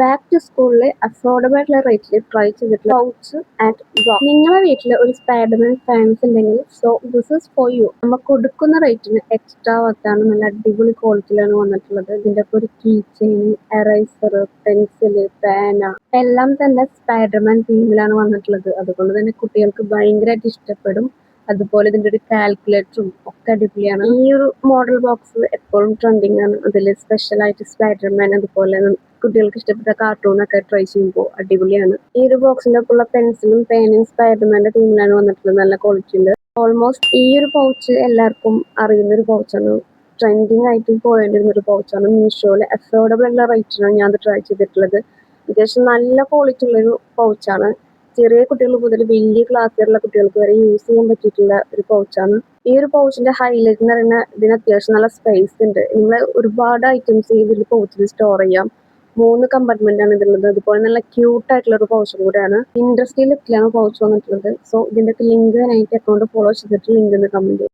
Back to സ്കൂളിലെ affordable ആയിട്ടുള്ള റേറ്റിൽ ട്രൈ ചെയ്തിട്ടുള്ള പൗച്ച് ആറ്റ് ബോക്സ്. നിങ്ങളെ വീട്ടിൽ ഒരു സ്പൈഡർമാൻ ഫാൻസ് ഉണ്ടെങ്കിൽ so this is for you. നമ്മൾ കൊടുക്കുന്ന റേറ്റിന് എക്സ്ട്രാ വർത്താണ്. നല്ല അടിപൊളി ക്വാളിറ്റിയിലാണ് വന്നിട്ടുള്ളത്. ഇതിന്റെ ഒരു കീ ചെയിൻ, എറൈസർ, പെൻസില്, പേന എല്ലാം തന്നെ സ്പൈഡർമാൻ തീമിലാണ് വന്നിട്ടുള്ളത്. അതുകൊണ്ട് തന്നെ കുട്ടികൾക്ക് ഭയങ്കരമായിട്ട് ഇഷ്ടപ്പെടും. അതുപോലെ ഇതിന്റെ ഒരു കാൽക്കുലേറ്ററും ഒക്കെ അടിപൊളിയാണ്. ഈ ഒരു മോഡൽ ബോക്സ് എപ്പോഴും ട്രെൻഡിങ് ആണ്. അതിൽ സ്പെഷ്യൽ ആയിട്ട് സ്പൈഡർമാൻ അതുപോലെ കുട്ടികൾക്ക് ഇഷ്ടപ്പെട്ട കാർട്ടൂണൊക്കെ ട്രൈ ചെയ്യുമ്പോൾ അടിപൊളിയാണ്. ഈ ഒരു ബോക്സിന്റെ ഒപ്പമുള്ള പെൻസിലും പേനയും സ്പൈഡർമാന്റെ തീമിലാണ് വന്നിട്ടുള്ളത്. നല്ല ക്വാളിറ്റി ഉണ്ട്. ഓൾമോസ്റ്റ് ഈ ഒരു പൗച്ച് എല്ലാവർക്കും അറിയുന്ന ഒരു പൗച്ചാണ്. ട്രെൻഡിങ് ആയിട്ട് പോയേണ്ടിരുന്ന ഒരു പൗച്ചാണ്. മീഷോയിൽ അഫോർഡബിൾ ഉള്ള റേറ്റിനാണ് ഞാൻ അത് ട്രൈ ചെയ്തിട്ടുള്ളത്. അത്യാവശ്യം നല്ല ക്വാളിറ്റി ഉള്ളൊരു പൗച്ചാണ്. ചെറിയ കുട്ടികൾ മുതൽ വലിയ ക്ലാസ്സിലുള്ള കുട്ടികൾക്ക് വരെ യൂസ് ചെയ്യാൻ പറ്റിയിട്ടുള്ള ഒരു പൗച്ചാണ്. ഈ ഒരു പൗച്ചിന്റെ ഹൈലൈറ്റ് എന്ന് പറയുന്നത് ഇതിന് അത്യാവശ്യം നല്ല സ്പേസ് ഉണ്ട്. നമ്മൾ ഒരുപാട് ഐറ്റംസ് ഇതിൽ പൗച്ചിൽ സ്റ്റോർ ചെയ്യാം. 3 കമ്പാർട്ട്മെന്റ് ആണ് ഇതിലുള്ളത്. അതുപോലെ നല്ല ക്യൂട്ട് ആയിട്ടുള്ള ഒരു പൗച്ചും കൂടെയാണ്. ഇൻട്രസ്റ്റിംഗ് ലുക്കിലാണ് പൗച്ച് വന്നിട്ടുള്ളത്. സോ ഇതിന്റെ ലിങ്ക് ഞാനായിട്ട് അക്കൗണ്ട് ഫോളോ ചെയ്തിട്ട് ലിങ്ക് ഒന്ന് കമന്റ് ചെയ്യാം.